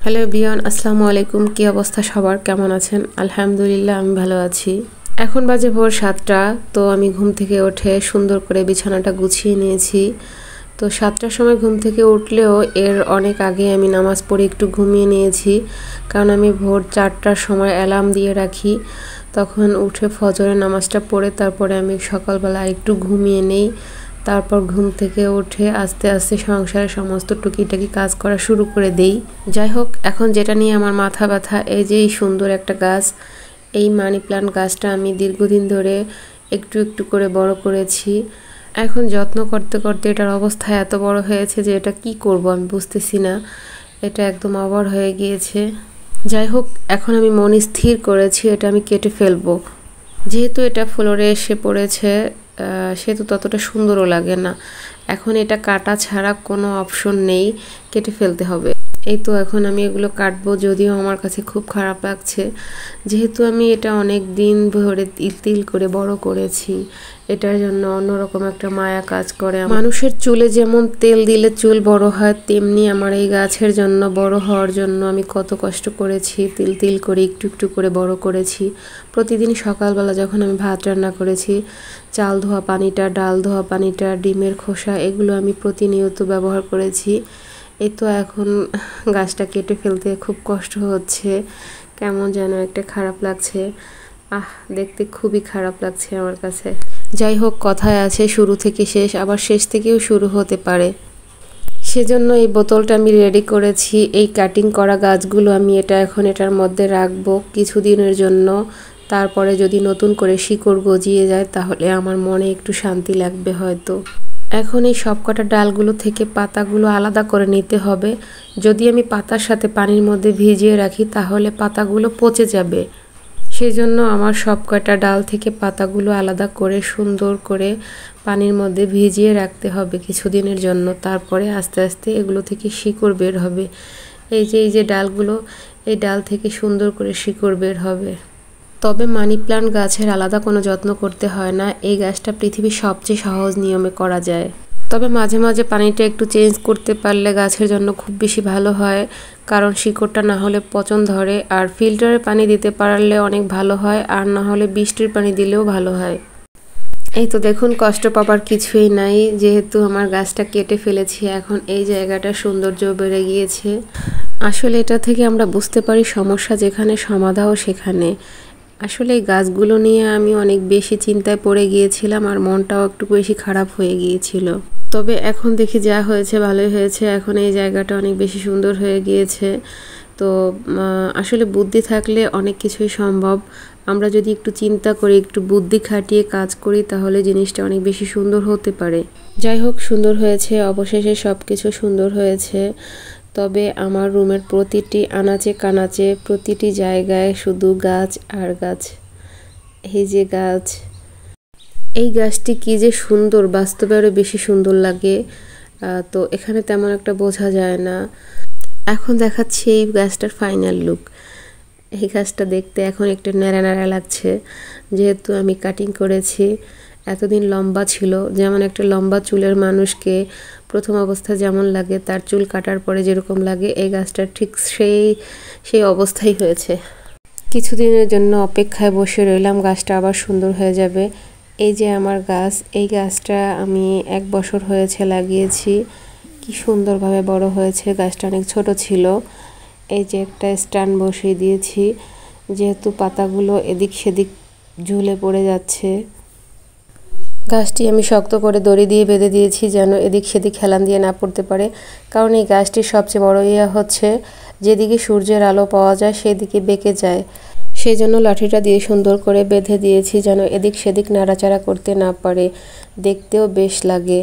Hello everyone, আসসালামু আলাইকুম। কি অবস্থা সবার, কেমন আছেন? আলহামদুলিল্লাহ, আমি ভালো আছি। এখন বাজে ভোর 7টা। তো আমি ঘুম থেকে উঠে সুন্দর করে বিছানাটা গুছিয়ে নিয়েছি। তো 7টার সময় ঘুম থেকে উঠলেও এর অনেক আগে আমি নামাজ পড়ে একটু ঘুমিয়ে নিয়েছি, কারণ আমি ভোর 4টার সময় অ্যালার্ম দিয়ে রাখি। তখন উঠে ফজরের নামাজটা পড়ে তারপরে আমি সকালবেলা একটু ঘুমিয়ে নেই। তারপর ঘুম থেকে উঠে আস্তে আস্তে সংসারের সমস্ত টুকিটাকি কাজ করা শুরু করে দেই। যাই হোক, এখন যেটা নিয়ে আমার মাথা ব্যথা, এই যে এই সুন্দর একটা গাছ, এই মানি প্ল্যান্ট গাছটা আমি দীর্ঘদিন ধরে একটু একটু করে বড় করেছি। এখন যত্ন করতে করতে এটার অবস্থা এত বড় হয়েছে যে এটা কি করব আমি বুঝতেছি না। এটা একদম অবর হয়ে গিয়েছে। যাই হোক, এখন আমি মন স্থির করেছি এটা আমি কেটে ফেলবো। যেহেতু এটা ফ্লোরে এসে পড়েছে, সেহেতু ততটা সুন্দরও লাগে না। এখন এটা কাটা ছাড়া কোনো অপশন নেই, কেটে ফেলতে হবে। এই তো এখন আমি এগুলো কাটবো, যদিও আমার কাছে খুব খারাপ লাগছে, যেহেতু আমি এটা অনেক দিন ধরে তিল তিল করে বড় করেছি। এটার জন্য অন্যরকম একটা মায়া কাজ করে। মানুষের চুলে যেমন তেল দিলে চুল বড় হয়, তেমনি আমার এই গাছের জন্য বড় হওয়ার জন্য আমি কত কষ্ট করেছি, তিল তিল করে একটু একটু করে বড় করেছি। প্রতিদিন সকালবেলা যখন আমি ভাত রান্না করেছি, চাল ধোয়া পানিটা, ডাল ধোয়া পানিটা, ডিমের খোসা, এগুলো আমি প্রতিনিয়ত ব্যবহার করেছি। এই তো এখন গাছটা কেটে ফেলতে খুব কষ্ট হচ্ছে, কেমন যেন একটা খারাপ লাগছে। দেখতে খুবই খারাপ লাগছে আমার কাছে। যাই হোক, কথায় আছে শুরু থেকে শেষ, আবার শেষ থেকেও শুরু হতে পারে। সেজন্য এই বোতলটা আমি রেডি করেছি। এই কাটিং করা গাছগুলো আমি এখন এটার মধ্যে রাখবো কিছুদিনের জন্য। তারপরে যদি নতুন করে শিকড় গজিয়ে যায় তাহলে আমার মনে একটু শান্তি লাগবে হয়তো। এখন এই সবকটা ডালগুলো থেকে পাতাগুলো আলাদা করে নিতে হবে। যদি আমি পাতার সাথে পানির মধ্যে ভিজিয়ে রাখি তাহলে পাতাগুলো পচে যাবে। সেজন্য আমার সবকটা ডাল থেকে পাতাগুলো আলাদা করে সুন্দর করে পানির মধ্যে ভিজিয়ে রাখতে হবে কিছুদিনের জন্য। তারপরে আস্তে আস্তে এগুলো থেকে শিকড় বের হবে। এই যে ডালগুলো, এই ডাল থেকে সুন্দর করে শিকড় বের হবে। তবে মানি প্ল্যান্ট গাছের আলাদা কোনো যত্ন করতে হয় না। এই গাছটা পৃথিবীর সবচেয়ে সহজ নিয়মে করা যায়। তবে মাঝে মাঝে পানিটা একটু চেঞ্জ করতে পারলে গাছের জন্য খুব বেশি ভালো হয়, কারণ শিকড়টা না হলে পচন ধরে। আর ফিল্টারে পানি দিতে পারলে অনেক ভালো হয়, আর না হলে বৃষ্টির পানি দিলেও ভালো হয়। এই তো দেখুন, কষ্ট পাবার কিছুই নাই, যেহেতু আমার গাছটা কেটে ফেলেছি। এখন এই জায়গাটা সৌন্দর্য বেড়ে গিয়েছে। আসলে এটা থেকে আমরা বুঝতে পারি সমস্যা যেখানে সমাধানও সেখানে। আসলে এই গাছগুলো নিয়ে আমি অনেক বেশি চিন্তায় পড়ে গিয়েছিলাম, আর মনটাও একটু বেশি খারাপ হয়ে গিয়েছিল। তবে এখন দেখি যা হয়েছে ভালোই হয়েছে। এখন এই জায়গাটা অনেক বেশি সুন্দর হয়ে গিয়েছে। তো আসলে বুদ্ধি থাকলে অনেক কিছুই সম্ভব। আমরা যদি একটু চিন্তা করি, একটু বুদ্ধি খাটিয়ে কাজ করি, তাহলে জিনিসটা অনেক বেশি সুন্দর হতে পারে। যাই হোক, সুন্দর হয়েছে, অবশেষে সব কিছু সুন্দর হয়েছে। তবে আমার রুমের প্রতিটি আনাচে কানাচে, প্রতিটি জায়গায় শুধু গাছ আর গাছ। এই যে গাছ, এই গাছটি কি যে সুন্দর, বাস্তবে আরও বেশি সুন্দর লাগে। তো এখানে তেমন একটা বোঝা যায় না। এখন দেখাচ্ছি এই গাছটার ফাইনাল লুক। এই গাছটা দেখতে এখন একটু ন্যাড়া ন্যাড়া লাগছে, যেহেতু আমি কাটিং করেছি। এতদিন লম্বা ছিল, যেমন একটা লম্বা চুলের মানুষকে প্রথম অবস্থা যেমন লাগে, তার চুল কাটার পরে যেরকম লাগে, এই গাছটার ঠিক সেই অবস্থাই হয়েছে। কিছুদিনের জন্য অপেক্ষায় বসে রইলাম, গাছটা আবার সুন্দর হয়ে যাবে। এই যে আমার গাছ, এই গাছটা আমি 1 বছর হয়েছে লাগিয়েছি। কি সুন্দরভাবে বড় হয়েছে। গাছটা অনেক ছোট ছিল। এই যে একটা স্ট্যান্ড বসিয়ে দিয়েছি, যেহেতু পাতাগুলো এদিক সেদিক ঝুলে পড়ে যাচ্ছে। গাছটি আমি শক্ত করে দড়ি দিয়ে বেঁধে দিয়েছি, যেন এদিক সেদিক হেলান দিয়ে না পড়তে পারে। কারণ এই গাছটির সবচেয়ে বড় হচ্ছে, যেদিকে সূর্যের আলো পাওয়া যায় সেদিকে বেঁকে যায়। সেই জন্য লাঠিটা দিয়ে সুন্দর করে বেঁধে দিয়েছি, যেন এদিক সেদিক নাড়াচাড়া করতে না পারে, দেখতেও বেশ লাগে।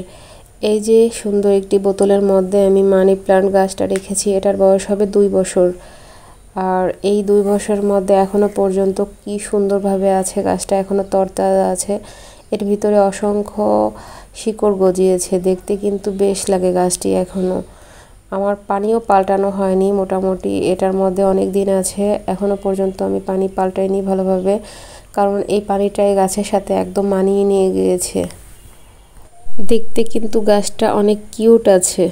এই যে সুন্দর একটি বোতলের মধ্যে আমি মানি প্ল্যান্ট গাছটা রেখেছি। এটার বয়স হবে 2 বছর। আর এই 2 বছরের মধ্যে এখনো পর্যন্ত কি সুন্দরভাবে আছে গাছটা, এখনো তরতাজা আছে। এর ভিতরে অসংখ্য শিকড় গজিয়েছে, দেখতে কিন্তু বেশ লাগে গাছটি। এখনো আমার পানিও পাল্টানো হয়নি, মোটামুটি এটার মধ্যে অনেক দিন আছে। এখনো পর্যন্ত আমি পানি পাল্টাইনি ভালোভাবে, কারণ এই পানিটাই গাছের সাথে একদম মানিয়ে নিয়ে গিয়েছে। দেখতে কিন্তু গাছটা অনেক কিউট আছে।